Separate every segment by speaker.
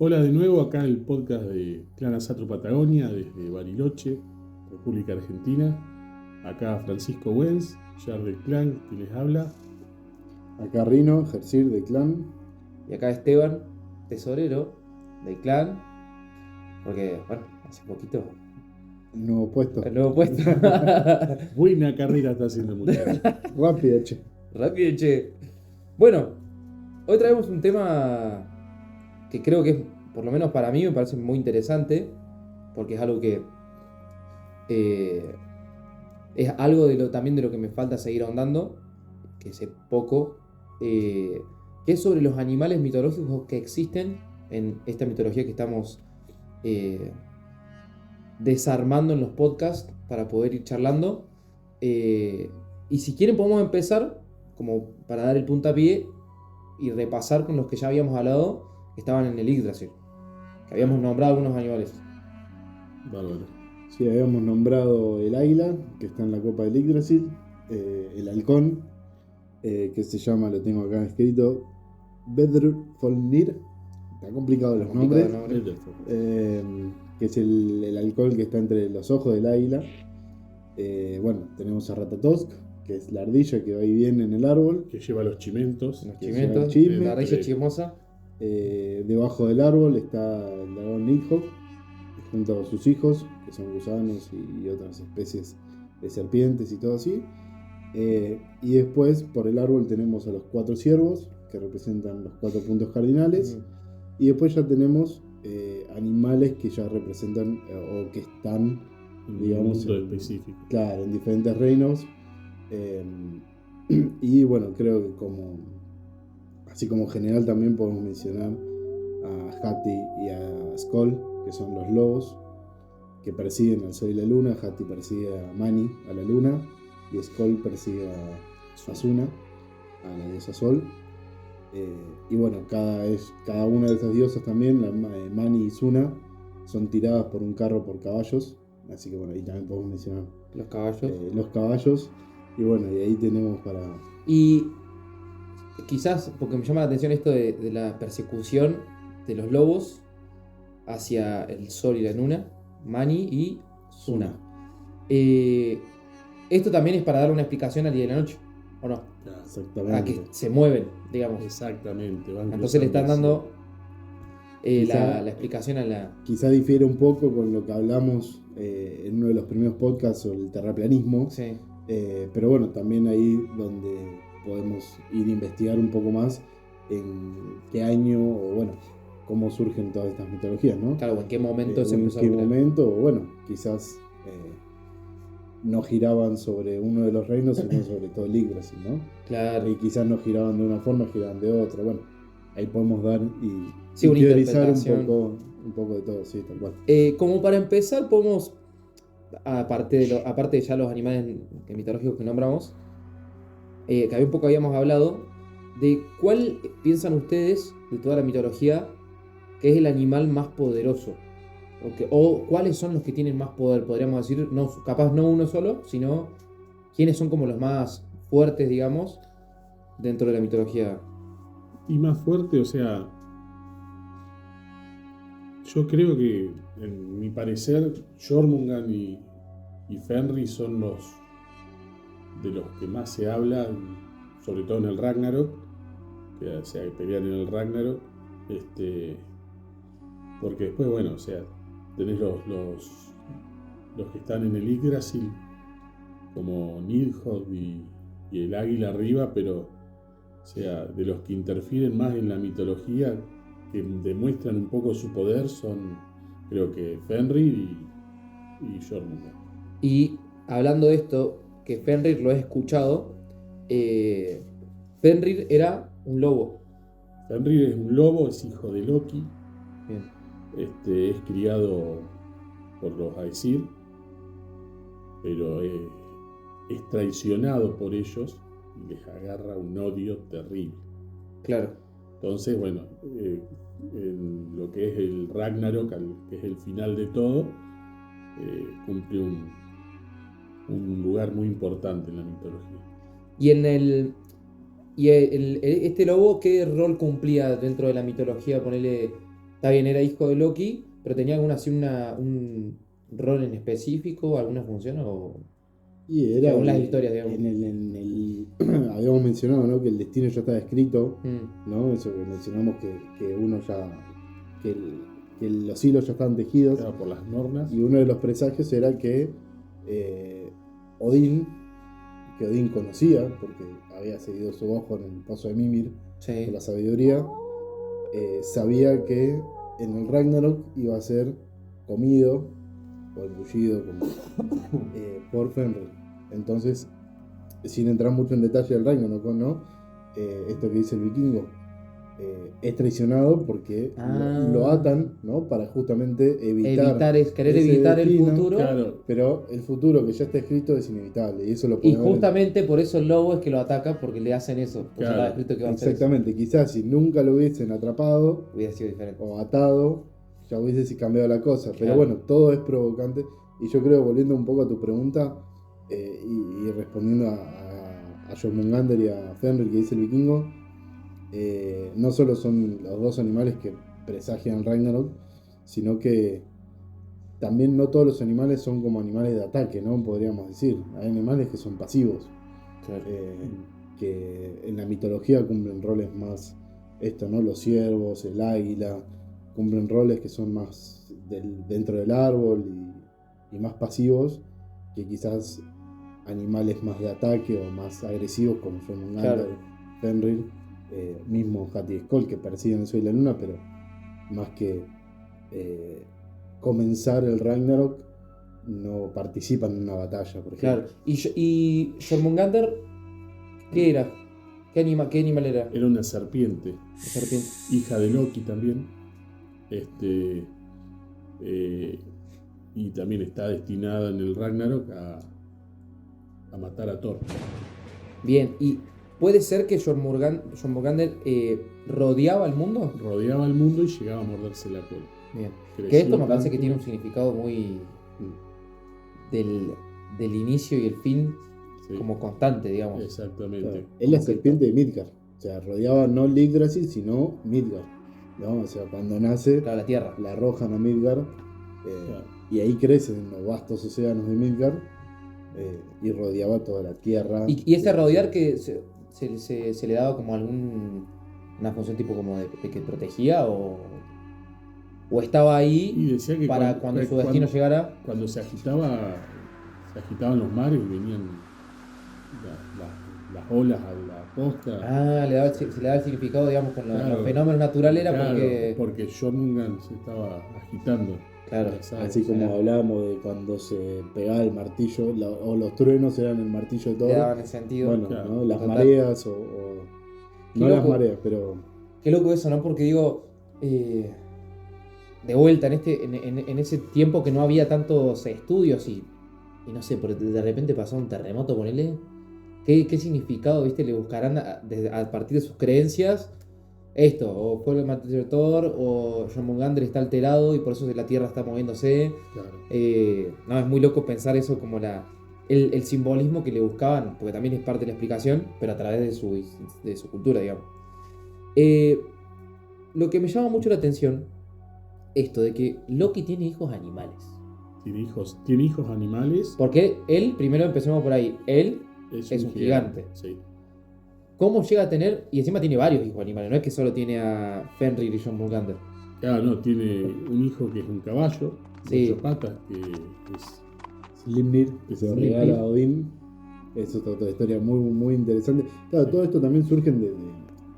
Speaker 1: Hola de nuevo, acá en el podcast de Clan Asatru Patagonia, desde Bariloche, República Argentina. Acá Francisco Wenz, Jar del Clan, que les habla.
Speaker 2: Acá Rino, Gersir de Clan.
Speaker 3: Y acá Esteban, tesorero del clan. Porque, bueno, hace poquito.
Speaker 2: El nuevo puesto.
Speaker 3: El nuevo puesto.
Speaker 1: Buena carrera está haciendo muchacho.
Speaker 2: Rápido, che.
Speaker 3: Rápido, che. Bueno, hoy traemos un tema que creo que es, por lo menos para mí, me parece muy interesante. Porque es algo que es algo también de lo que me falta seguir ahondando, que sé poco, que es sobre los animales mitológicos que existen en esta mitología que estamos desarmando en los podcasts para poder ir charlando. Y si quieren podemos empezar, como para dar el puntapié y repasar con los que ya habíamos hablado, que estaban en el Yggdrasil, que habíamos nombrado algunos animales.
Speaker 1: Bárbaro.
Speaker 2: Sí, habíamos nombrado el águila, que está en la copa del Yggdrasil. El halcón, que se llama, lo tengo acá escrito, Vedrfolnir. Está complicado los nombres. Que es el halcón que está entre los ojos del águila. Bueno, tenemos a Ratatosk, que es la ardilla que va y viene en el árbol.
Speaker 1: Que lleva los chimentos.
Speaker 3: Los
Speaker 2: Que
Speaker 3: chimentos,
Speaker 2: lleva el chisme.
Speaker 3: la ardilla chismosa.
Speaker 2: Debajo del árbol está el dragón Nidhogg, junto a sus hijos, que son gusanos y otras especies de serpientes y todo así. Y después, por el árbol, tenemos a los 4 ciervos, que representan los 4 puntos cardinales. Y después ya tenemos animales que ya representan o que están, digamos,
Speaker 1: específico.
Speaker 2: Claro, en diferentes reinos. Y bueno, creo que así como general también podemos mencionar a Hati y a Skoll, que son los lobos que persiguen al sol y la luna. Hati persigue a Mani, a la luna, y Skoll persigue a Suna, a la diosa sol. Y bueno, cada una de esas diosas también, Mani y Suna, son tiradas por un carro por caballos. Así que bueno, ahí también podemos mencionar
Speaker 3: Los caballos.
Speaker 2: Y bueno, y ahí tenemos para...
Speaker 3: Y quizás, porque me llama la atención esto de la persecución de los lobos hacia el sol y la luna, Mani y Suna. Esto también es para dar una explicación al día de la noche, ¿o no?
Speaker 1: Claro,
Speaker 2: Exactamente.
Speaker 3: A que se mueven, digamos.
Speaker 1: exactamente.
Speaker 3: Entonces le están dando la explicación a la...
Speaker 2: Quizá difiere un poco con lo que hablamos en uno de los primeros podcasts sobre el terraplanismo.
Speaker 3: Sí.
Speaker 2: Pero bueno, también ahí donde podemos ir a investigar un poco más en qué año o bueno, cómo surgen todas estas mitologías, ¿no?
Speaker 3: Claro, en qué momento se
Speaker 2: en
Speaker 3: empezó
Speaker 2: qué
Speaker 3: a crear.
Speaker 2: momento, o bueno, quizás no giraban sobre uno de los reinos, sino sobre todo el Yggdrasil, ¿no?
Speaker 3: Claro.
Speaker 2: Y quizás no giraban de una forma, giraban de otra. Bueno, ahí podemos dar y
Speaker 3: una
Speaker 2: teorizar
Speaker 3: interpretación.
Speaker 2: un poco de todo, sí, tal cual.
Speaker 3: Como para empezar, podemos, aparte de ya los animales mitológicos que nombramos, que un poco habíamos hablado, de cuál piensan ustedes de toda la mitología que es el animal más poderoso. O cuáles son los que tienen más poder, podríamos decir, no, capaz no uno solo, sino quiénes son como los más fuertes, digamos, dentro de la mitología.
Speaker 1: Y más fuerte, o sea, yo creo que, en mi parecer, Jormungand y Fenrir son de los que más se habla, sobre todo en el Ragnarok, que se pelean en el Ragnarok, porque después, bueno, o sea, tenés los que están en el Yggdrasil, como Nidhogg y el águila arriba, pero, o sea, de los que interfieren más en la mitología, que demuestran un poco su poder, son, creo que Fenrir y Jormungand.
Speaker 3: Y hablando de esto, que Fenrir lo he escuchado, Fenrir era un lobo.
Speaker 1: Fenrir es un lobo, es hijo de Loki.
Speaker 3: Bien.
Speaker 1: Es criado por los Aesir, pero es traicionado por ellos y les agarra un odio terrible.
Speaker 3: Claro.
Speaker 1: Entonces, bueno, en lo que es el Ragnarok, que es el final de todo, cumple un lugar muy importante en la mitología.
Speaker 3: Y este lobo, ¿qué rol cumplía dentro de la mitología? Ponele, está bien, era hijo de Loki, pero tenía alguna así un rol en específico, alguna función o
Speaker 2: Y era
Speaker 3: según las historias, digamos.
Speaker 2: habíamos mencionado, ¿no? Que el destino ya estaba escrito,
Speaker 3: Mm,
Speaker 2: ¿no? Eso que mencionamos que uno ya, que, que los hilos ya estaban tejidos.
Speaker 1: Claro, por las normas.
Speaker 2: Y uno de los presagios era que Odín, que Odín conocía, porque había seguido su ojo en el paso de Mimir,
Speaker 3: sí.
Speaker 2: por la sabiduría, sabía que en el Ragnarok iba a ser comido o engullido por Fenrir. Entonces, sin entrar mucho en detalle del Ragnarok, ¿no? Esto que dice el vikingo, es traicionado porque lo atan, ¿no? Para justamente
Speaker 3: querer
Speaker 2: ese
Speaker 3: evitar el
Speaker 2: destino,
Speaker 3: futuro.
Speaker 1: Claro,
Speaker 2: pero el futuro que ya está escrito es inevitable y eso lo
Speaker 3: Y
Speaker 2: podemos ver.
Speaker 3: justamente por eso el lobo es que lo ataca, porque le hacen eso. Porque
Speaker 1: Claro,
Speaker 3: estaba escrito que va a hacer eso.
Speaker 2: Exactamente, quizás si nunca lo hubiesen atrapado
Speaker 3: Hubiera sido diferente.
Speaker 2: o atado, ya hubiese cambiado la cosa. Pero
Speaker 3: Claro.
Speaker 2: bueno, todo es provocante. Y yo creo, volviendo un poco a tu pregunta y respondiendo a Jormungandr y a Fenrir, que dice el vikingo, no solo son los dos animales que presagian Ragnarok, sino que también no todos los animales son como animales de ataque, ¿no? Podríamos decir. Hay animales que son pasivos.
Speaker 3: Claro.
Speaker 2: Que en la mitología cumplen roles más, ¿no? Los ciervos, el águila, cumplen roles que son más dentro del árbol y más pasivos que quizás animales más de ataque o más agresivos como Jormungandr,
Speaker 3: Claro.
Speaker 2: Fenrir, mismo Hati y Skoll que persiguen el sol y la luna, pero más que comenzar el Ragnarok no participan en una batalla, por ejemplo.
Speaker 3: Claro. Y Jormungandr, ¿qué era? ¿Qué animal era?
Speaker 1: era una serpiente,
Speaker 3: La serpiente.
Speaker 1: hija de Loki también. Y también está destinada en el Ragnarok a matar a Thor.
Speaker 3: Bien, y puede ser que Jormungandr rodeaba el mundo.
Speaker 1: Rodeaba el mundo y llegaba a morderse la cola.
Speaker 3: Bien.
Speaker 1: Creció
Speaker 3: Que esto me parece que
Speaker 1: tanto.
Speaker 3: tiene un significado muy del inicio y el fin
Speaker 1: Sí,
Speaker 3: como constante, digamos.
Speaker 1: exactamente.
Speaker 2: Claro, es la serpiente de Midgard. O sea, rodeaba no Yggdrasil, sino Midgard, ¿no? O sea, cuando nace,
Speaker 3: Claro, la tierra.
Speaker 2: la arrojan a Midgard
Speaker 1: Claro.
Speaker 2: y ahí crecen en los vastos océanos de Midgard y rodeaba toda la tierra.
Speaker 3: Y ese rodear que se le daba como una función tipo como de que protegía o estaba
Speaker 1: Y
Speaker 3: ahí
Speaker 1: decía que
Speaker 3: para cuando su destino llegara.
Speaker 1: Cuando se agitaban los mares, venían las olas a la costa.
Speaker 3: Ah, se le daba el significado, digamos, con
Speaker 1: Claro.
Speaker 3: los fenómenos naturales era
Speaker 1: Claro,
Speaker 3: porque.
Speaker 1: Jormungandr se estaba agitando.
Speaker 3: Claro.
Speaker 2: Así como hablábamos de cuando se pegaba el martillo, o los truenos eran el martillo de
Speaker 3: Le
Speaker 2: Thor.
Speaker 3: daban el sentido.
Speaker 2: Bueno,
Speaker 1: Claro.
Speaker 2: ¿no? Las
Speaker 3: Total.
Speaker 2: mareas
Speaker 3: Qué
Speaker 2: no las
Speaker 3: loco.
Speaker 2: mareas, pero
Speaker 3: Qué loco eso, ¿no? Porque digo, de vuelta, en ese tiempo que no había tantos estudios y no sé, de repente pasó un terremoto, ponele. ¿Qué significado, viste, le buscarán a partir de sus creencias? Esto, o fue el martillo de Thor, o Jormungandr está alterado y por eso la Tierra está moviéndose.
Speaker 1: Claro.
Speaker 3: No, es muy loco pensar eso como el simbolismo que le buscaban, porque también es parte de la explicación, pero a través de su cultura, digamos. Lo que me llama mucho la atención, esto de que Loki tiene hijos animales.
Speaker 1: Tiene hijos animales.
Speaker 3: Porque él, primero empecemos por ahí, él es un gigante.
Speaker 1: Sí.
Speaker 3: ¿Cómo llega a tener? Y encima tiene varios hijos animales, no es que solo tiene a Fenrir y Jormungandr.
Speaker 1: Claro, no, tiene un hijo que es un caballo,
Speaker 3: Sí.
Speaker 1: 8 patas, que es
Speaker 2: Slimnir, que se lo
Speaker 3: Slimnir.
Speaker 2: regala a Odín. Eso es otra historia muy, muy interesante. Claro, todo esto también surgen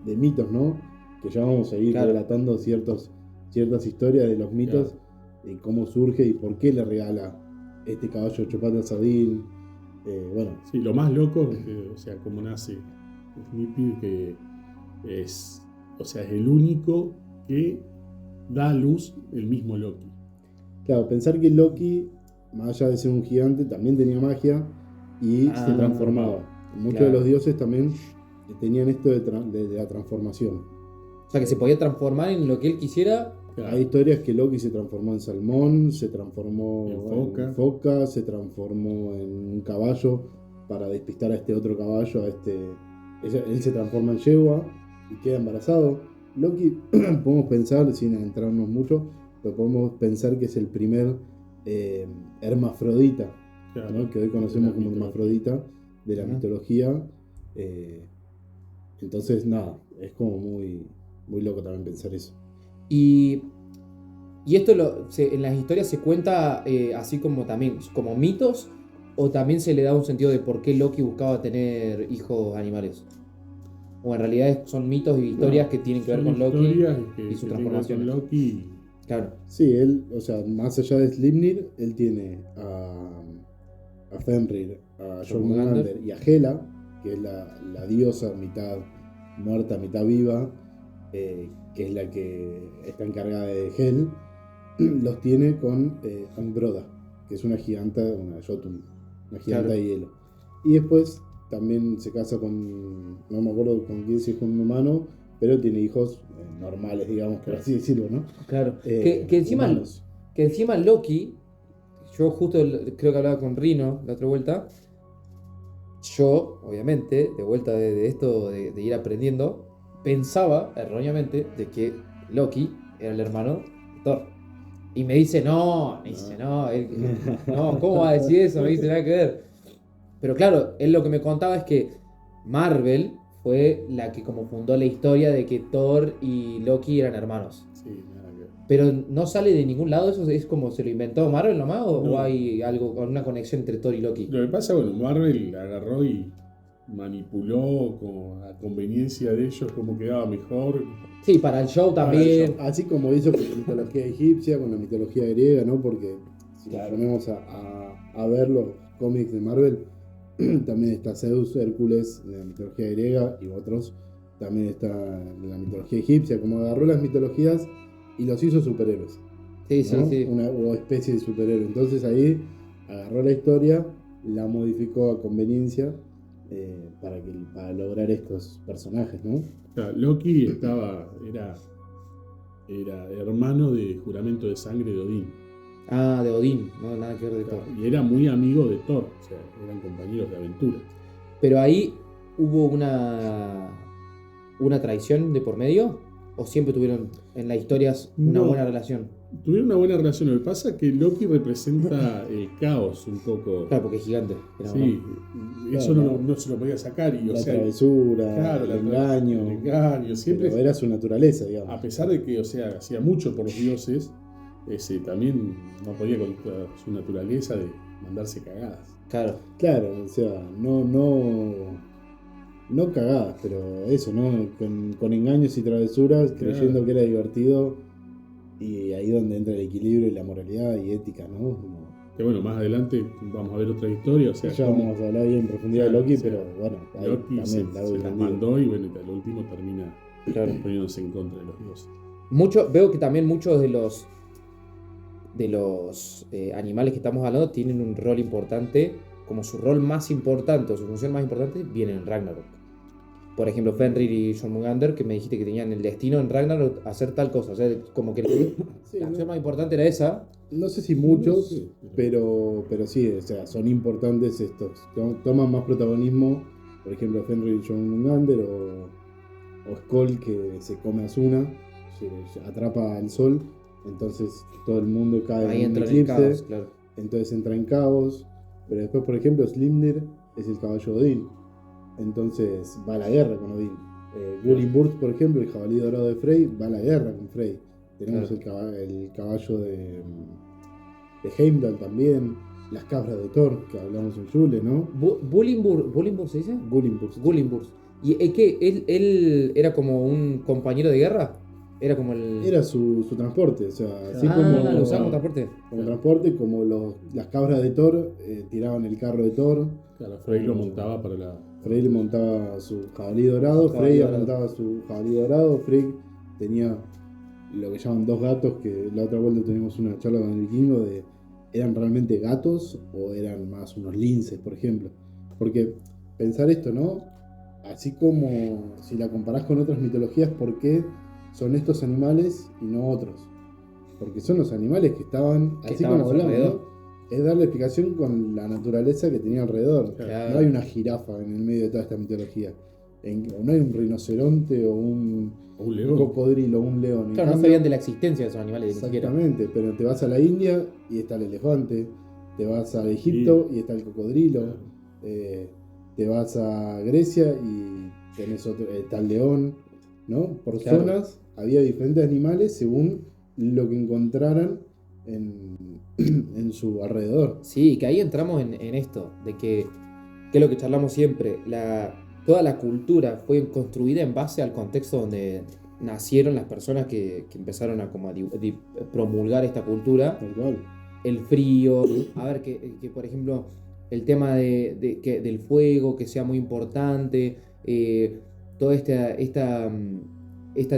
Speaker 2: de mitos, ¿no? Que ya vamos a ir
Speaker 3: Claro.
Speaker 2: relatando ciertas historias de los mitos, y cómo surge y por qué le regala este caballo de 8 patas a Odín. Bueno,
Speaker 1: Sí, lo más loco es que, o sea, cómo nace Snipir, que es el único que da a luz el mismo Loki.
Speaker 2: claro, pensar que Loki, más allá de ser un gigante, también tenía magia y se transformaba. Muchos
Speaker 3: claro.
Speaker 2: de los dioses también tenían esto de la transformación.
Speaker 3: O sea, que se podía transformar en lo que él quisiera.
Speaker 1: Claro.
Speaker 2: Hay historias que Loki se transformó en salmón, se transformó
Speaker 1: En
Speaker 2: en foca, se transformó en un caballo para despistar a este otro caballo, él se transforma en yegua y queda embarazado. Loki, podemos pensar, sin entrarnos mucho, pero podemos pensar que es el primer hermafrodita,
Speaker 1: Claro,
Speaker 2: ¿no? Que hoy conocemos
Speaker 1: de la
Speaker 2: como
Speaker 1: mitología.
Speaker 2: hermafrodita de la
Speaker 3: Ajá.
Speaker 2: mitología. Entonces, nada, es como muy, muy loco también pensar eso.
Speaker 3: Y esto en las historias se cuenta así como también, como mitos, o también se le da un sentido de por qué Loki buscaba tener hijos animales. O en realidad son mitos y historias
Speaker 1: No,
Speaker 3: que tienen que ver
Speaker 1: son
Speaker 3: con Loki
Speaker 1: historias
Speaker 3: y sus
Speaker 1: que tienen que ver con
Speaker 3: transformaciones.
Speaker 1: Loki.
Speaker 3: Claro,
Speaker 2: Sí, él, o sea, más allá de Slipnir, él tiene a Fenrir, a
Speaker 3: Jormungandr.
Speaker 2: Jormungandr y a Hela, que es la diosa mitad muerta, mitad viva, que es la que está encargada de Hel, los tiene con Androda, que es una giganta, una Jotun, una giganta
Speaker 3: Claro.
Speaker 2: de hielo. Y después también se casa con, no me acuerdo con quién, si es con un humano, pero tiene hijos normales, digamos, por así decirlo, ¿no?
Speaker 3: Claro. Que
Speaker 2: Humanos.
Speaker 3: encima Loki, yo justo creo que hablaba con Rino la otra vuelta. Yo, obviamente, de vuelta de esto de ir aprendiendo, pensaba erróneamente de que Loki era el hermano de Thor. Y me dice, no, no, ¿cómo va a decir eso? Me dice, nada que ver. Pero claro, él lo que me contaba es que Marvel fue la que como fundó la historia de que Thor y Loki eran hermanos.
Speaker 1: Sí, nada que ver.
Speaker 3: Pero no sale de ningún lado eso, es como se lo inventó Marvel nomás, o
Speaker 1: No.
Speaker 3: hay algo, una conexión entre Thor y Loki.
Speaker 1: Lo que pasa, bueno, Marvel agarró y manipuló a conveniencia de ellos cómo quedaba mejor.
Speaker 3: Sí, para el show
Speaker 1: Para el
Speaker 3: también.
Speaker 1: show.
Speaker 2: Así como hizo con la mitología egipcia, con la mitología griega, ¿no? Porque si
Speaker 3: Claro.
Speaker 2: nos ponemos a ver los cómics de Marvel, también está Zeus, Hércules, de la mitología griega, y otros. También está en la mitología egipcia, como agarró las mitologías y los hizo superhéroes,
Speaker 3: Sí, sí,
Speaker 2: ¿no?
Speaker 3: sí.
Speaker 2: O especie de superhéroe. Entonces ahí agarró la historia, la modificó a conveniencia para lograr estos personajes, ¿no?
Speaker 1: O sea, Loki era hermano de juramento de sangre de Odín.
Speaker 3: Ah, de Odín, no, nada que ver de Thor.
Speaker 1: Y era muy amigo de Thor, o sea, eran compañeros de aventura.
Speaker 3: Pero ahí hubo una traición de por medio, o siempre tuvieron en las historias una
Speaker 1: No.
Speaker 3: buena relación.
Speaker 1: Tuvieron una buena relación. Lo que pasa es que Loki representa el caos un poco.
Speaker 3: Claro, porque es gigante. Era,
Speaker 1: Sí,
Speaker 3: ¿no?
Speaker 1: eso
Speaker 2: Claro,
Speaker 1: no se lo podía sacar. Y, o
Speaker 2: La
Speaker 1: sea,
Speaker 2: travesura,
Speaker 1: claro,
Speaker 2: el engaño.
Speaker 1: el engaño, siempre.
Speaker 2: Pero era su naturaleza, digamos.
Speaker 1: A pesar de que, o sea, hacía mucho por los dioses, también no podía contra su naturaleza de mandarse cagadas.
Speaker 3: Claro.
Speaker 2: Claro, o sea, no cagadas, pero eso, ¿no? Con engaños y travesuras,
Speaker 1: Claro.
Speaker 2: creyendo que era divertido. Y ahí donde entra el equilibrio y la moralidad y ética, ¿no? Como,
Speaker 1: Que bueno, más adelante vamos a ver otra historia. O sea,
Speaker 2: ya
Speaker 1: cómo
Speaker 2: vamos a hablar ahí en profundidad de
Speaker 1: Claro,
Speaker 2: Loki,
Speaker 1: sí.
Speaker 2: pero bueno, ahí
Speaker 1: Loki
Speaker 2: también largo y
Speaker 1: se las
Speaker 2: tendido.
Speaker 1: mandó y bueno, al último termina
Speaker 3: Claro.
Speaker 1: poniéndose en contra de los dioses.
Speaker 3: Veo que también muchos de los animales que estamos hablando tienen un rol importante, como su rol más importante o su función más importante viene en Ragnarok. Por ejemplo, Fenrir y Jormungandr, que me dijiste que tenían el destino en Ragnarok hacer tal cosa. O sea, como que
Speaker 2: Sí,
Speaker 3: la
Speaker 2: ¿no?
Speaker 3: acción más importante era esa.
Speaker 2: No sé si muchos,
Speaker 1: No sé,
Speaker 2: pero sí, o sea, son importantes estos. Toman más protagonismo, por ejemplo, Fenrir y Jormungandr o Skoll, que se come a Asuna, se atrapa al sol, entonces todo el mundo cae
Speaker 3: Ahí
Speaker 2: en un
Speaker 3: entra en el
Speaker 2: eclipse,
Speaker 3: caos, claro.
Speaker 2: entonces entra en caos. Pero después, por ejemplo, Slipnir es el caballo de Odín, entonces va a la guerra con Odín. Gullinburst, por ejemplo, el jabalí dorado de Frey, va a la guerra con Frey. Tenemos el caballo de Heimdall también, las cabras de Thor, que hablamos en Yule, ¿no?
Speaker 3: ¿Bullingbur se dice?
Speaker 2: Gullinburst.
Speaker 3: Gullinburst. ¿Y es que él era como un compañero de guerra? Era como el...
Speaker 2: Era su transporte, o sea, así
Speaker 3: ah,
Speaker 2: como,
Speaker 3: lo usamos transporte.
Speaker 2: como transporte, como las cabras de Thor tiraban el carro de Thor,
Speaker 1: Claro, Frey lo montaba para la.
Speaker 2: Frey le montaba su jabalí dorado,
Speaker 3: Jabalí
Speaker 2: Frey
Speaker 3: dorado.
Speaker 2: montaba su jabalí dorado, Frey tenía lo que llaman dos gatos, que la otra vuelta tuvimos una charla con el vikingo de ¿eran realmente gatos o eran más unos linces, por ejemplo? Porque pensar esto, ¿no? Así como si la comparás con otras mitologías, ¿por qué son estos animales y no otros? Porque son los animales que estaban,
Speaker 3: Que
Speaker 2: así
Speaker 3: estaban
Speaker 2: como
Speaker 3: a su
Speaker 2: hablamos,
Speaker 3: alrededor.
Speaker 2: ¿no? Es darle explicación con la naturaleza que tenía alrededor.
Speaker 3: Claro.
Speaker 2: No hay una jirafa en el medio de toda esta mitología. No hay un rinoceronte o
Speaker 1: Un
Speaker 2: un
Speaker 1: león.
Speaker 2: cocodrilo, un león. En
Speaker 3: Claro, no
Speaker 2: cambio,
Speaker 3: sabían de la existencia de esos animales ni siquiera.
Speaker 2: exactamente, pero te vas a la India y está el elefante, te vas a Egipto y está el cocodrilo,
Speaker 1: Claro.
Speaker 2: te vas a Grecia y tenés otro, está el león, ¿no? Por
Speaker 3: Claro.
Speaker 2: zonas había diferentes animales según lo que encontraran en su alrededor.
Speaker 3: Sí, que ahí entramos en esto, de que es lo que charlamos siempre, toda la cultura fue construida en base al contexto donde nacieron las personas que empezaron a, como a promulgar esta cultura.
Speaker 2: Tal cual.
Speaker 3: El frío, a ver, que por ejemplo, el tema del fuego, que sea muy importante, toda esta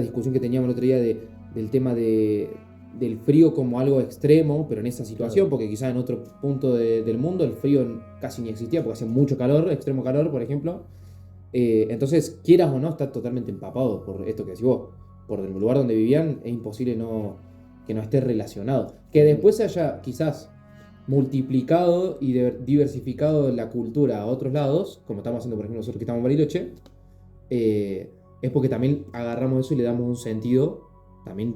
Speaker 3: discusión que teníamos el otro día del tema del frío como algo extremo, pero en esa situación,
Speaker 1: Claro.
Speaker 3: porque quizás en otro punto del mundo el frío casi ni existía, porque hace mucho calor, extremo calor, por ejemplo. Entonces, quieras o no, está totalmente empapado por esto que decís vos. Por el lugar donde vivían, es imposible que no esté relacionado. Que después se haya quizás multiplicado y diversificado la cultura a otros lados, como estamos haciendo, por ejemplo, nosotros que estamos en Bariloche, es porque también agarramos eso y le damos un sentido también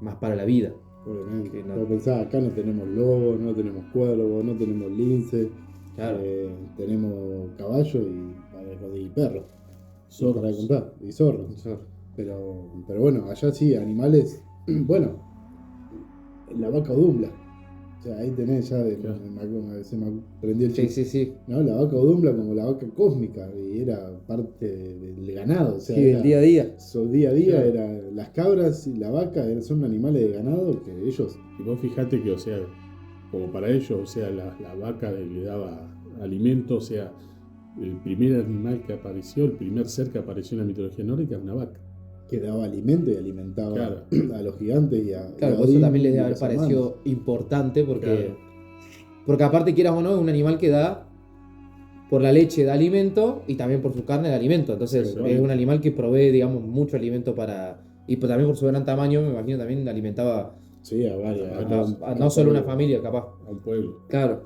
Speaker 3: más para la vida.
Speaker 2: Obviamente.
Speaker 3: Que no-
Speaker 2: Pero pensá, acá no tenemos lobos, no tenemos cuervos, no tenemos lince,
Speaker 3: Claro.
Speaker 2: tenemos caballo y perro.
Speaker 1: Zorros.
Speaker 2: Para contar, y zorros. Pero bueno, allá sí, animales. Bueno, la vaca dumbla. O sea, ahí tenés ya,
Speaker 1: Claro.
Speaker 2: se me prendió el
Speaker 3: Sí,
Speaker 2: chiste.
Speaker 3: sí, sí.
Speaker 2: ¿No? La vaca dumbla como la vaca cósmica, y era parte del ganado. O sea,
Speaker 3: Sí, del día a día.
Speaker 2: su día a día
Speaker 1: Claro.
Speaker 2: era las cabras y la vaca son animales de ganado que ellos.
Speaker 1: Y vos fijate que, o sea, como para ellos, o sea, la vaca le daba alimento, o sea, el primer animal que apareció, el primer ser que apareció en la mitología nórdica es una vaca.
Speaker 2: Que daba alimento y alimentaba
Speaker 1: Claro.
Speaker 2: a los gigantes y a
Speaker 3: Claro,
Speaker 2: y a
Speaker 3: por eso
Speaker 2: Odín
Speaker 3: también les
Speaker 2: y
Speaker 3: debe
Speaker 2: a
Speaker 3: haber
Speaker 2: los
Speaker 3: parecido
Speaker 2: hermanos.
Speaker 3: importante porque,
Speaker 1: Claro.
Speaker 3: porque aparte quieras o no, es un animal que da por la leche da alimento y también por su carne da alimento. Entonces
Speaker 1: Exactamente.
Speaker 3: es un animal que provee, digamos, mucho alimento para... Y pues también por su gran tamaño, me imagino, también alimentaba
Speaker 2: Sí, a varias.
Speaker 3: a no solo una familia, capaz.
Speaker 1: A un pueblo.
Speaker 3: Claro.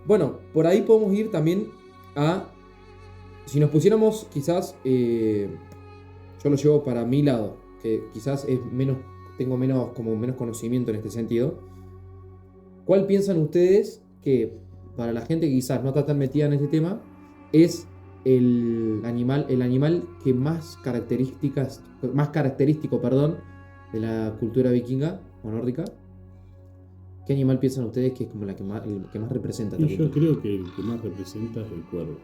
Speaker 3: Bueno, por ahí podemos ir también a... Si nos pusiéramos quizás... yo lo llevo para mi lado, que quizás tengo menos conocimiento en este sentido. ¿Cuál piensan ustedes que, para la gente que quizás no está tan metida en este tema, es el animal que más característico, de la cultura vikinga o nórdica? ¿Qué animal piensan ustedes que es como el que más representa esta
Speaker 1: Y yo
Speaker 3: cultura?
Speaker 1: creo que el que más representa es el cuervo.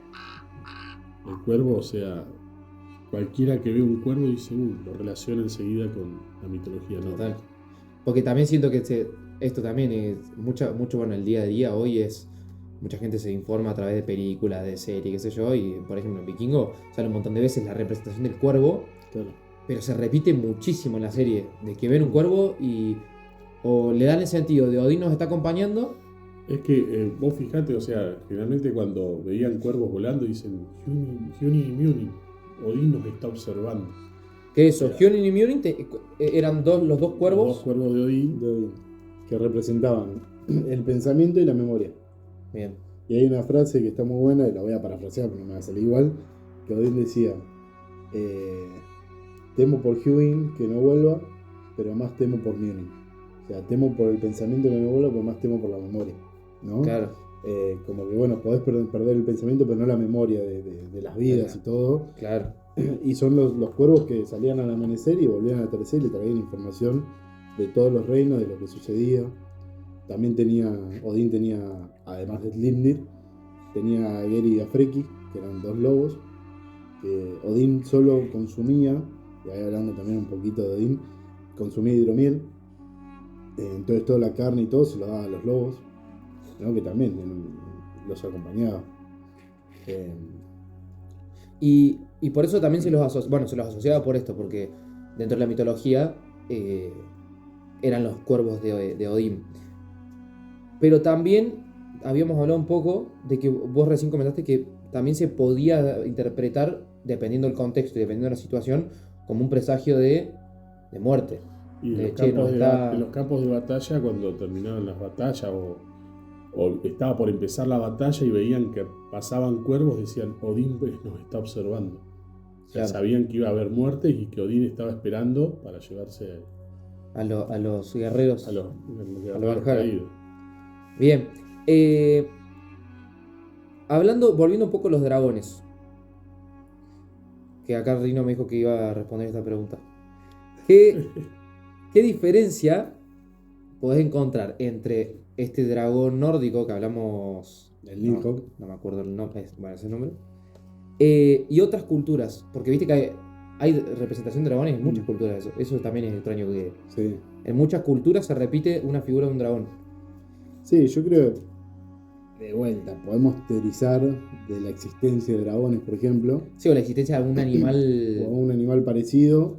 Speaker 1: El cuervo, o sea, cualquiera que ve un cuervo dice, lo relaciona enseguida con la mitología
Speaker 3: Total.
Speaker 1: nórdica.
Speaker 3: Porque también siento que esto también es mucho, bueno, el día a día hoy es... Mucha gente se informa a través de películas, de series, qué sé yo, y por ejemplo en Vikingo sale un montón de veces la representación del cuervo,
Speaker 2: Claro.
Speaker 3: pero se repite muchísimo en la serie, de que ven un cuervo y o le dan el sentido de Odín nos está acompañando,
Speaker 1: Es que vos fijate, o sea, generalmente cuando veían cuervos volando dicen, Huni y Muni, Odín nos está observando.
Speaker 3: que eso,
Speaker 1: Claro.
Speaker 3: Hyonin y Mjönin eran los dos
Speaker 1: Los dos
Speaker 3: cuervos.
Speaker 1: cuervos de Odín.
Speaker 2: De Odín, que representaban el pensamiento y la memoria.
Speaker 3: Bien,
Speaker 2: Y hay una frase que está muy buena, y la voy a parafrasear, pero no me va a salir igual, que Odín decía, temo por Hugin que no vuelva, pero más temo por Mjönin. O sea, temo por el pensamiento que no vuelva, pero más temo por la memoria, ¿no?
Speaker 3: claro,
Speaker 2: Como que bueno, podés perder el pensamiento, pero no la memoria de las vidas y todo.
Speaker 3: claro.
Speaker 2: Y son los cuervos que salían al amanecer y volvían al atardecer y le traían información de todos los reinos, de lo que sucedía. También Odín tenía, además de Slipnir, tenía a Geri y a Freki, que eran dos lobos, que Odín solo consumía, y ahí hablando también un poquito de Odín, consumía hidromiel. Entonces toda la carne y todo se lo daba a los lobos, ¿no? Que también los acompañaba.
Speaker 3: Y por eso también se los asociaba por esto, porque dentro de la mitología eran los cuervos de Odín. Pero también habíamos hablado un poco de que vos recién comentaste que también se podía interpretar, dependiendo del contexto y dependiendo de la situación, como un presagio de muerte.
Speaker 1: Y
Speaker 3: De,
Speaker 1: en
Speaker 3: che, no está-
Speaker 1: en los campos de batalla, cuando terminaban las batallas o estaba por empezar la batalla y veían que pasaban cuervos, decían, Odín pues, nos está observando. sea,
Speaker 3: Claro.
Speaker 1: sabían que iba a haber muertes y que Odín estaba esperando para llevarse
Speaker 3: A los guerreros.
Speaker 1: a los
Speaker 3: Valhalla.
Speaker 1: caídos.
Speaker 3: Bien. Volviendo un poco a los dragones. Que acá Rino me dijo que iba a responder esta pregunta. ¿Qué diferencia podés encontrar entre este dragón nórdico que hablamos?
Speaker 2: El Nidhogg.
Speaker 3: No me acuerdo el nombre. Bueno, ese nombre. Y otras culturas. Porque viste que hay representación de dragones en muchas culturas. Eso también es extraño. Que
Speaker 2: Sí.
Speaker 3: en muchas culturas se repite una figura de un dragón.
Speaker 2: Sí, yo creo, de vuelta, podemos teorizar de la existencia de dragones, por ejemplo,
Speaker 3: Sí, o la existencia de algún
Speaker 2: o
Speaker 3: animal.
Speaker 2: un animal parecido,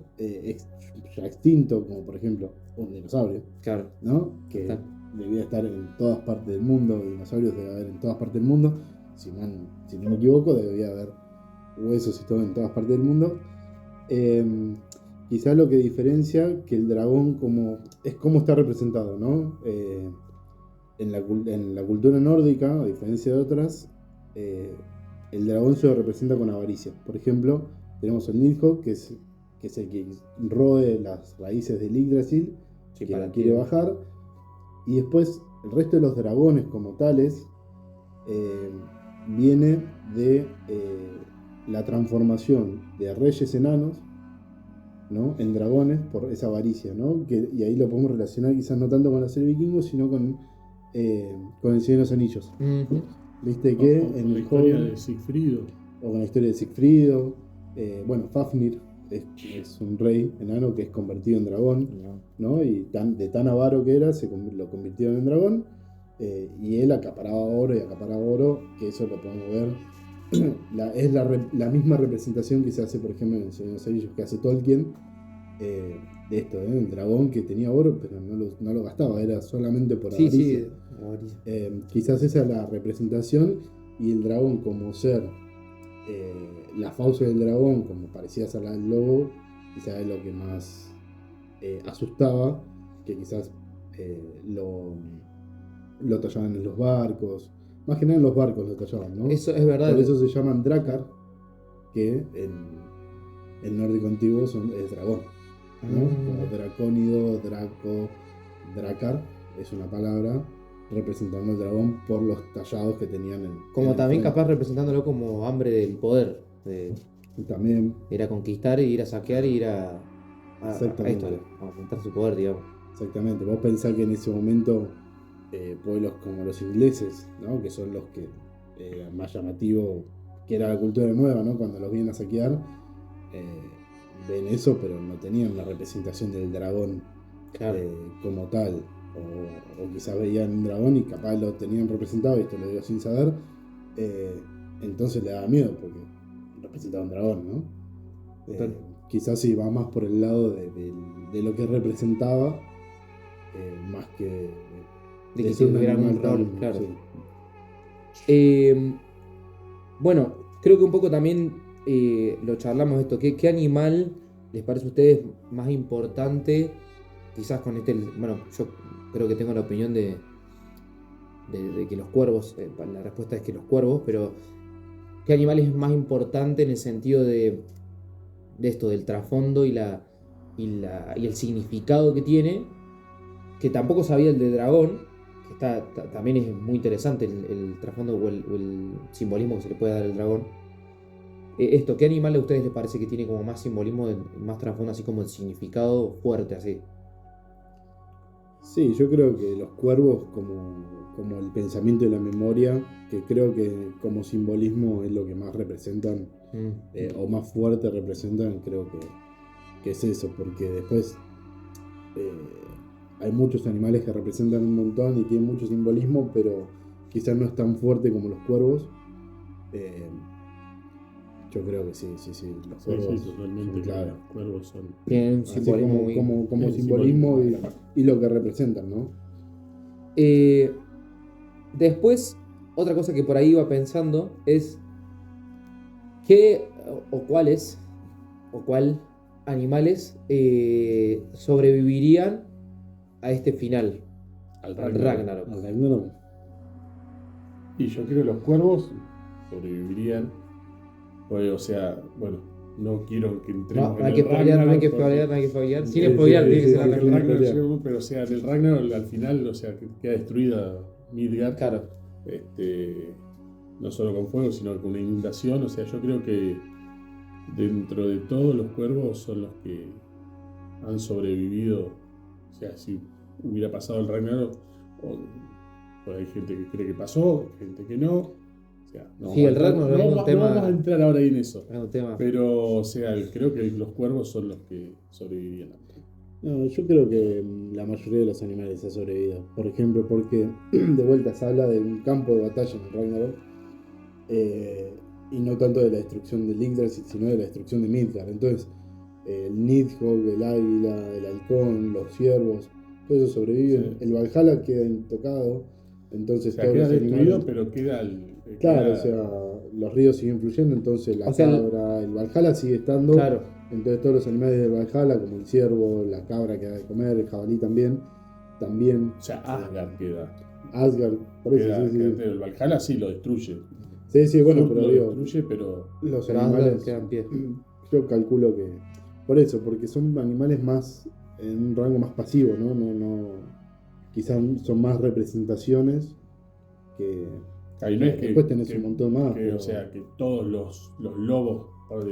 Speaker 2: ya extinto, como por ejemplo un dinosaurio,
Speaker 3: Claro.
Speaker 2: ¿no? Que
Speaker 3: Está.
Speaker 2: debía estar en todas partes del mundo, dinosaurios debe haber en todas partes del mundo, si no me equivoco, debería haber huesos y todo en todas partes del mundo. Quizás lo que diferencia que el dragón es como está representado, ¿no? En la cultura nórdica, a diferencia de otras, el dragón se lo representa con avaricia. Por ejemplo, tenemos el Nidhogg, que es el que roe las raíces del Yggdrasil,
Speaker 3: Sí,
Speaker 2: que
Speaker 3: para
Speaker 2: la quiere
Speaker 3: ti.
Speaker 2: bajar. Y después, el resto de los dragones como tales, viene de la transformación de reyes enanos, ¿no? En dragones por esa avaricia, ¿no? Y ahí lo podemos relacionar quizás no tanto con la serie Vikingos, sino con el Señor de los Anillos.
Speaker 3: Ujú.
Speaker 2: Viste que
Speaker 1: O
Speaker 2: en
Speaker 1: la
Speaker 2: el
Speaker 1: historia
Speaker 2: Hobbit,
Speaker 1: de Sigfrido.
Speaker 2: o con la historia de Sigfrido, bueno, Fafnir es un rey enano que es convertido en dragón, ¿no? Y de tan avaro que era, lo convirtieron en dragón, y él acaparaba oro, que eso lo podemos ver. Es la misma representación que se hace, por ejemplo, en el Señor de los Anillos, que hace Tolkien, de esto, el dragón que tenía oro, pero no lo gastaba, era solamente por
Speaker 3: Sí,
Speaker 2: avaricia.
Speaker 3: sí. Avaricia.
Speaker 2: Quizás esa es la representación, y el dragón como ser, la fauce del dragón como parecía ser la del lobo, quizás es lo que más asustaba, que quizás lo tallaban en los barcos, más que nada en los barcos lo tallaban, ¿no?
Speaker 3: Eso es verdad.
Speaker 2: Por eso se llaman Drakkar, que en nórdico antiguo es dragón, ¿no? Como dracónido, draco, Drakkar es una palabra representando al dragón por los tallados que tenían
Speaker 3: Como
Speaker 2: el
Speaker 3: también
Speaker 2: frente.
Speaker 3: capaz representándolo como hambre del poder.
Speaker 2: Y también,
Speaker 3: Ir a conquistar, ir a saquear, ir a
Speaker 2: Exactamente.
Speaker 3: esto, a aumentar su poder, digamos.
Speaker 2: exactamente, vos pensás que en ese momento pueblos como los ingleses, ¿no? Que son los que más llamativo, que era la cultura nueva, ¿no? Cuando los vienen a saquear, ven eso, pero no tenían una representación del dragón
Speaker 3: Claro.
Speaker 2: como tal. O quizás veían un dragón y capaz lo tenían representado, y esto lo digo sin saber, entonces le daba miedo porque representaba un dragón, ¿no?
Speaker 3: Total.
Speaker 2: Quizás sí va más por el lado de lo que representaba, más que
Speaker 3: De que
Speaker 2: ser un
Speaker 3: tuviera algún
Speaker 2: animal
Speaker 3: rol,
Speaker 2: tan-
Speaker 3: claro.
Speaker 2: sí.
Speaker 3: Bueno, creo que un poco también lo charlamos esto. ¿Qué animal les parece a ustedes más importante? Quizás con bueno, yo creo que tengo la opinión de que los cuervos, la respuesta es que los cuervos, pero ¿qué animal es más importante en el sentido de esto, del trasfondo y el significado que tiene? Que tampoco sabía el de dragón, que también es muy interesante el trasfondo o el simbolismo que se le puede dar al dragón. ¿Qué animal a ustedes les parece que tiene como más simbolismo, más trasfondo, así como el significado fuerte, así?
Speaker 2: Sí, yo creo que los cuervos como el pensamiento y la memoria, que creo que como simbolismo es lo que más representan, o más fuerte representan, creo que es eso, porque después hay muchos animales que representan un montón y tienen mucho simbolismo, pero quizás no es tan fuerte como los cuervos. Yo creo que sí, los
Speaker 1: Sí,
Speaker 2: cuervos
Speaker 1: sí, totalmente.
Speaker 2: son
Speaker 1: Que
Speaker 2: clave.
Speaker 1: los cuervos son.
Speaker 3: Tienen un
Speaker 2: Así
Speaker 3: simbolismo muy...
Speaker 2: como
Speaker 1: el
Speaker 2: simbolismo
Speaker 1: simbolismo.
Speaker 2: y lo que representan, ¿no?
Speaker 3: Después, otra cosa que por ahí iba pensando es qué o cuáles o cuál animales sobrevivirían a este final,
Speaker 1: Al
Speaker 3: al
Speaker 1: Ragnarok.
Speaker 3: Ragnarok.
Speaker 2: Al Ragnarok.
Speaker 1: Y yo creo que los cuervos sobrevivirían. Pues, o sea, bueno, no quiero que entremos
Speaker 3: No hay
Speaker 1: en
Speaker 3: que
Speaker 1: el
Speaker 3: spoilear, no hay que
Speaker 1: Ragnarok,
Speaker 3: spoilear, no hay que spoilear. Sin
Speaker 2: Sí,
Speaker 3: spoilear
Speaker 2: sí,
Speaker 3: tiene que
Speaker 2: sí,
Speaker 3: ser la
Speaker 2: sí,
Speaker 1: porque
Speaker 3: mejor.
Speaker 1: el Ragnarok
Speaker 2: spoilear.
Speaker 1: pero o sea, en el Ragnarok al final, o sea, que queda destruida Midgard,
Speaker 3: Claro.
Speaker 1: no solo con fuego, sino con una inundación. O sea, yo creo que dentro de todos los cuervos son los que han sobrevivido. O sea, si hubiera pasado el Ragnarok, o, pues hay gente que cree que pasó, gente que no. O sea, no
Speaker 3: Sí,
Speaker 1: vamos a
Speaker 3: el
Speaker 1: entrar-
Speaker 3: Ragnarok
Speaker 1: no
Speaker 3: es un
Speaker 1: vamos- no
Speaker 3: tema-
Speaker 1: vamos a entrar ahora ahí en eso.
Speaker 3: Es un tema.
Speaker 1: Pero, o sea, creo que los cuervos son los que sobrevivían.
Speaker 2: No, yo creo que la mayoría de los animales ha sobrevivido. Por ejemplo, porque de vuelta se habla de un campo de batalla en el Ragnarok. Y no tanto de la destrucción de Yggdrasil, sino de la destrucción de Midgard. Entonces, el Nidhogg, el águila, el halcón, los ciervos, todo eso sobreviven.
Speaker 1: Sí.
Speaker 2: El Valhalla queda intocado.
Speaker 1: O
Speaker 2: Entonces,
Speaker 1: sea,
Speaker 2: todos
Speaker 1: queda
Speaker 2: los
Speaker 1: destruido,
Speaker 2: animales.
Speaker 1: pero queda
Speaker 2: Claro,
Speaker 1: queda-
Speaker 2: o sea, los ríos siguen fluyendo, entonces la
Speaker 3: O sea,
Speaker 2: cabra, el Valhalla sigue estando.
Speaker 3: Claro.
Speaker 2: Entonces todos los animales del Valhalla, como el ciervo, la cabra que da de comer, el jabalí también,
Speaker 1: o sea, Asgard queda.
Speaker 2: Asgard, por eso,
Speaker 1: Queda,
Speaker 2: sí, sí.
Speaker 1: queda- el Valhalla sí lo destruye.
Speaker 2: Sí, sí, bueno,
Speaker 1: Surtur
Speaker 2: pero
Speaker 1: lo
Speaker 2: digo,
Speaker 1: destruye, pero
Speaker 2: los
Speaker 3: Pero
Speaker 2: animales,
Speaker 3: Asgard queda en pie.
Speaker 2: yo calculo que, por eso, porque son animales más, en un rango más pasivo, ¿no? Quizás son más representaciones que
Speaker 1: ahí no es que,
Speaker 2: después tenés
Speaker 1: que-
Speaker 2: un montón más.
Speaker 1: que,
Speaker 2: pero-
Speaker 1: o sea, que todos los lobos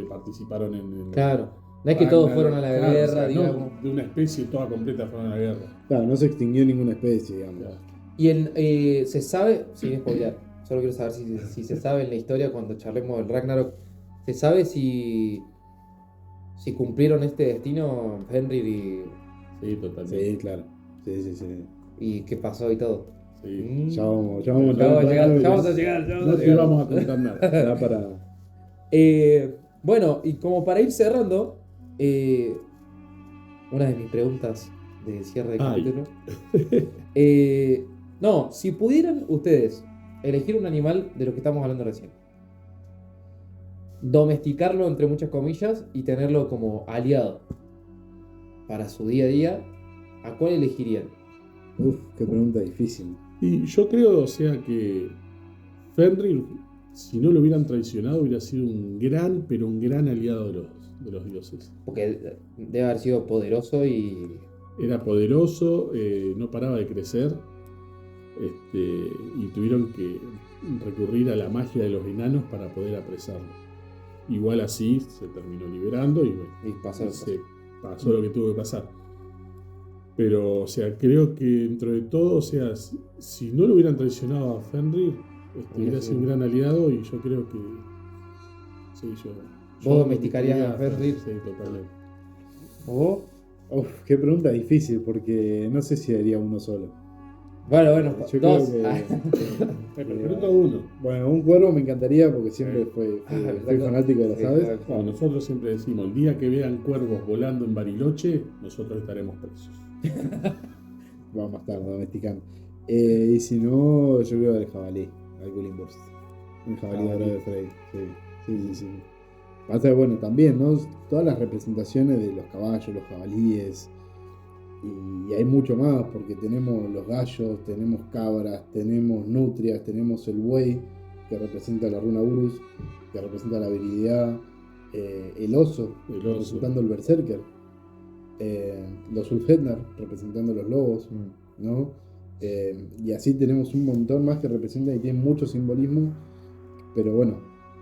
Speaker 1: participaron en
Speaker 3: Claro. No es que todos fueron a la
Speaker 1: Claro,
Speaker 3: guerra,
Speaker 1: o sea, no,
Speaker 3: digamos.
Speaker 1: de una especie toda completa fueron a la guerra.
Speaker 2: Claro, no se extinguió ninguna especie, digamos.
Speaker 1: Claro.
Speaker 3: Y se sabe, sin spoilear, solo quiero saber si se sabe en la historia cuando charlemos del Ragnarok, ¿se sabe si cumplieron este destino Fenrir
Speaker 1: Sí, totalmente.
Speaker 2: Sí, claro. Sí, sí, sí.
Speaker 3: y qué pasó y todo?
Speaker 1: Sí.
Speaker 2: Ya vamos,
Speaker 3: Ya vamos a llegar, ya vamos a llegar.
Speaker 1: No te vamos a contar nada.
Speaker 2: Da para.
Speaker 3: Bueno, y como para ir cerrando, una de mis preguntas de cierre de
Speaker 1: Ay.
Speaker 3: capítulo. No, si pudieran ustedes elegir un animal de lo que estamos hablando recién, domesticarlo entre muchas comillas y tenerlo como aliado para su día a día, ¿a cuál elegirían?
Speaker 2: Uf, qué pregunta difícil.
Speaker 1: Y yo creo, o sea, que Fenrir, si no lo hubieran traicionado, hubiera sido un gran, pero un gran aliado de los dioses.
Speaker 3: Porque debe haber sido poderoso y...
Speaker 1: Era poderoso, no paraba de crecer, y tuvieron que recurrir a la magia de los enanos para poder apresarlo. Igual así se terminó liberando y bueno,
Speaker 3: y pasó.
Speaker 1: se pasó lo que tuvo que pasar. Pero, o sea, creo que dentro de todo, o sea, si no lo hubieran traicionado a Fenrir, hubiera sido un gran aliado y yo creo que... Sí,
Speaker 3: ¿Vos domesticarías a Fenrir?
Speaker 1: Sí, totalmente.
Speaker 3: ¿O?
Speaker 2: Uf, qué pregunta difícil, porque no sé si haría uno solo.
Speaker 3: Bueno,
Speaker 2: Yo
Speaker 3: dos.
Speaker 2: creo que.
Speaker 1: Pero todo uno.
Speaker 2: Bueno, un cuervo me encantaría porque siempre
Speaker 1: Sí.
Speaker 2: fui
Speaker 3: verdad,
Speaker 2: fanático de las
Speaker 3: sí,
Speaker 2: aves.
Speaker 3: claro.
Speaker 1: Bueno, nosotros siempre decimos, el día que vean cuervos volando en Bariloche, nosotros estaremos presos.
Speaker 2: Vamos a estar domesticando. Y si no, yo creo al jabalí, al Gulimburst. Un jabalí
Speaker 1: Jabalí.
Speaker 2: de Frey. Sí. Pasa que, bueno, también, ¿no? Todas las representaciones de los caballos, los jabalíes. Y hay mucho más, porque tenemos los gallos, tenemos cabras, tenemos nutrias, tenemos el buey, que representa la runa Urus, que representa la virilidad, el oso,
Speaker 1: El oso.
Speaker 2: representando el berserker, los Ulfhednar, representando los lobos, ¿no? Y así tenemos un montón más que representan y tienen mucho simbolismo, pero bueno,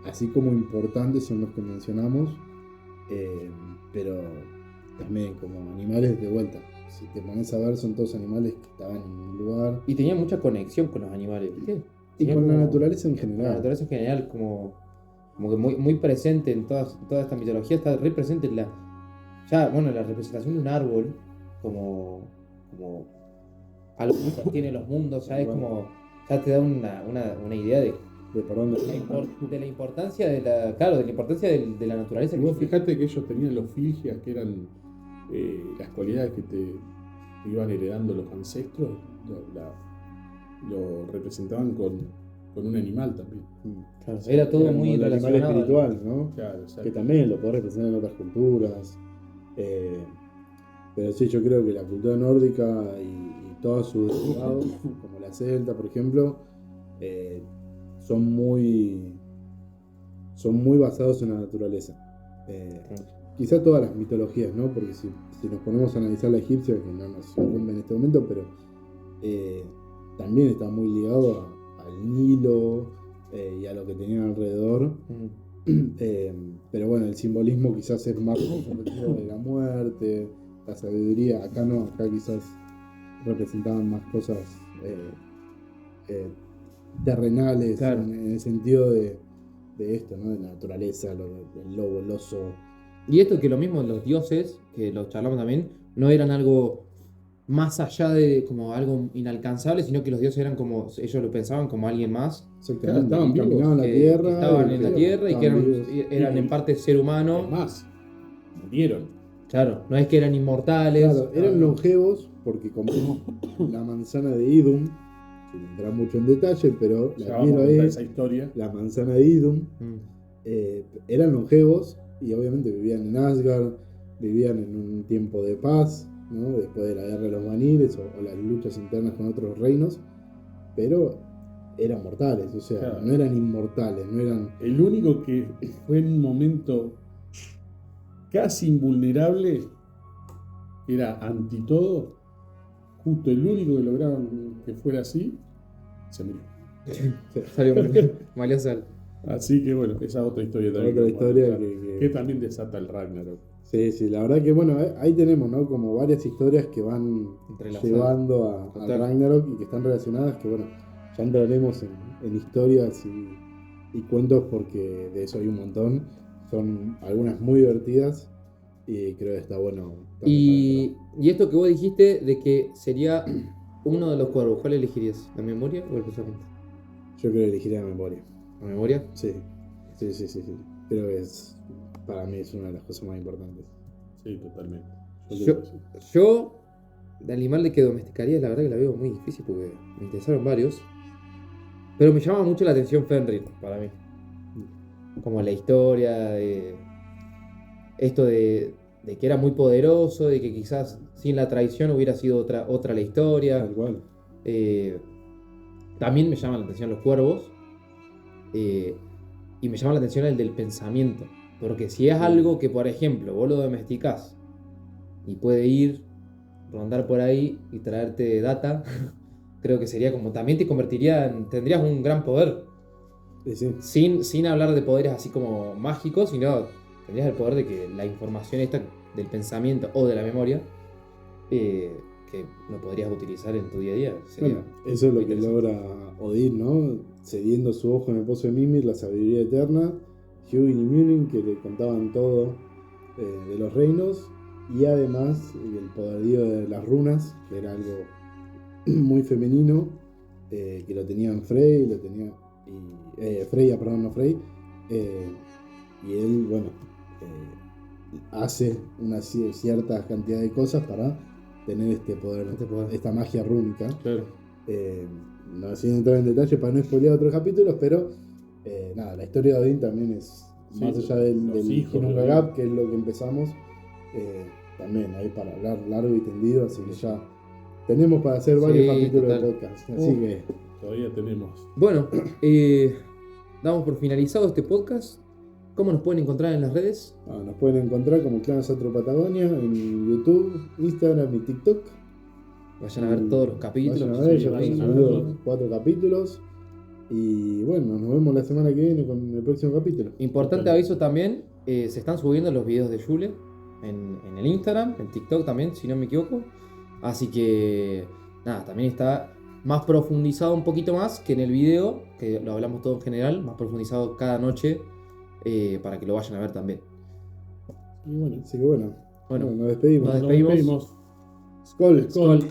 Speaker 2: así como importantes son los que mencionamos, pero también como animales de vuelta. Si te pones a ver, son todos animales que estaban en un lugar.
Speaker 3: Y tenía mucha conexión con los animales, ¿viste?
Speaker 2: Y
Speaker 3: Tenía
Speaker 2: con la
Speaker 3: como-
Speaker 2: naturaleza en
Speaker 3: con la
Speaker 2: general.
Speaker 3: naturaleza en general, como que muy presente en toda esta mitología, está re presente en la representación de un árbol, como algo que sostiene los mundos, ya es como, ya te da una idea de la importancia de la importancia de la naturaleza.
Speaker 1: Y vos fijate que ellos tenían los filgias, que eran las cualidades que te iban heredando los ancestros, lo representaban con un animal también.
Speaker 3: Claro, era todo
Speaker 2: Era como
Speaker 3: muy
Speaker 2: el animal
Speaker 3: relacionado.
Speaker 2: espiritual, ¿no?
Speaker 1: Claro, o sea,
Speaker 2: Que también lo podés representar en otras culturas. Pero sí, yo creo que la cultura nórdica y todos sus derivados, como la celta, por ejemplo, son muy basados en la naturaleza. Quizá todas las mitologías, ¿no? Porque si nos ponemos a analizar la egipcia, que no nos incumbe en este momento, pero también está muy ligado al Nilo y a lo que tenían alrededor. Pero bueno, el simbolismo quizás es más representativo de la muerte, la sabiduría. Acá no, acá quizás representaban más cosas terrenales,
Speaker 3: Claro.
Speaker 2: en el sentido de esto, ¿no? De la naturaleza, del lobo, el oso.
Speaker 3: Y esto que lo mismo los dioses, que los charlamos también, no eran algo más allá de como algo inalcanzable, sino que los dioses eran como, ellos lo pensaban como alguien más,
Speaker 2: Exactamente,
Speaker 1: estaban
Speaker 2: y
Speaker 1: vivos,
Speaker 2: caminaban la
Speaker 3: que
Speaker 2: tierra.
Speaker 3: estaban
Speaker 2: y
Speaker 3: en la tierra y que
Speaker 2: estaban vivos.
Speaker 3: eran en parte ser humano.
Speaker 1: Es más, murieron.
Speaker 3: Claro, no es que eran inmortales.
Speaker 2: Claro, eran longevos porque comimos la manzana de Idum, sin entrar mucho en detalle, pero
Speaker 1: Ya
Speaker 2: la
Speaker 1: vamos a
Speaker 2: quiero
Speaker 1: contar
Speaker 2: ahí,
Speaker 1: esa historia.
Speaker 2: la manzana de Idum. Eran longevos y obviamente vivían en Asgard, vivían en un tiempo de paz, ¿no? Después de la guerra de los Vanires o las luchas internas con otros reinos, pero eran mortales, o sea,
Speaker 1: Claro.
Speaker 2: no eran inmortales, no eran...
Speaker 1: El único que fue en un momento casi invulnerable, que era anti todo, justo el único que lograron que fuera así, se murió.
Speaker 3: Salió Malió Sal.
Speaker 1: Así que bueno, esa es otra historia también.
Speaker 2: Otra
Speaker 1: que vamos a
Speaker 2: historia
Speaker 1: contar,
Speaker 2: que-
Speaker 1: que también desata el Ragnarok.
Speaker 2: Sí, la verdad que bueno, ahí tenemos, ¿no? Como varias historias que van
Speaker 3: Entrelazadas.
Speaker 2: llevando a
Speaker 3: Total.
Speaker 2: Ragnarok y que están relacionadas, que bueno, ya entraremos en historias y cuentos porque de eso hay un montón. Son algunas muy divertidas y creo que está bueno.
Speaker 3: Y esto que vos dijiste de que sería uno de los cuervos, ¿cuál elegirías? ¿La memoria o el pensamiento?
Speaker 2: Yo creo que elegiría la memoria.
Speaker 3: ¿La memoria?
Speaker 2: Sí. Creo que para mí es una de las cosas más importantes.
Speaker 1: Sí, totalmente.
Speaker 3: Yo, de animal de que domesticaría, la verdad que la veo muy difícil porque me interesaron varios. Pero me llama mucho la atención Fenrir, para mí. Como la historia de esto de que era muy poderoso, de que quizás sin la traición hubiera sido otra la historia.
Speaker 2: Tal cual.
Speaker 3: También me llaman la atención los cuervos. Y me llama la atención el del pensamiento. Porque si es algo que, por ejemplo, vos lo domesticás y puede ir, rondar por ahí y traerte data, creo que sería como, también te tendrías un gran poder.
Speaker 2: Sí.
Speaker 3: Sin hablar de poderes así como mágicos, sino tendrías el poder de que la información esta del pensamiento o de la memoria, que lo podrías utilizar en tu día a día. Sería
Speaker 2: Bueno, eso es lo
Speaker 3: muy
Speaker 2: que
Speaker 3: interesante.
Speaker 2: logra Odín, ¿no? Cediendo su ojo en el pozo de Mimir, la sabiduría eterna, Hugin y Munin, que le contaban todo de los reinos, y además el poderío de las runas, que era algo muy femenino, que lo tenían Frey, Freya, perdón, no Frey, y él, bueno, hace una cierta cantidad de cosas para tener este poder, esta magia rúnica.
Speaker 3: Claro.
Speaker 2: No sin entrar en detalle para no spoilear otros capítulos, pero nada, la historia de Odín también es,
Speaker 1: Sí,
Speaker 2: más allá del
Speaker 1: los hijos de
Speaker 2: Ginnungagap,
Speaker 1: Odín.
Speaker 2: que es lo que empezamos, también hay para hablar largo y tendido, así que ya tenemos para hacer varios
Speaker 3: Sí,
Speaker 2: capítulos
Speaker 3: total.
Speaker 2: de podcast. Así que
Speaker 1: Todavía tenemos.
Speaker 3: Bueno, damos por finalizado este podcast. ¿Cómo nos pueden encontrar en las redes?
Speaker 2: nos pueden encontrar como Clan Asatro Patagonia en YouTube, Instagram y TikTok.
Speaker 3: Vayan a ver todos los capítulos.
Speaker 2: Vayan a ver,
Speaker 3: Sí,
Speaker 2: ya
Speaker 3: vayan
Speaker 2: hemos
Speaker 3: a
Speaker 2: subido
Speaker 3: verlos.
Speaker 2: 4 capítulos. Y bueno, nos vemos la semana que viene con el próximo capítulo.
Speaker 3: Importante aviso también, se están subiendo los videos de Yule en el Instagram, en TikTok también, si no me equivoco. Así que, nada, también está más profundizado un poquito más que en el video, que lo hablamos todo en general, más profundizado cada noche, para que lo vayan a ver también.
Speaker 1: Y bueno,
Speaker 2: Así que bueno,
Speaker 3: Bueno,
Speaker 2: nos despedimos.
Speaker 3: nos despedimos.
Speaker 2: Skol.
Speaker 3: Skol.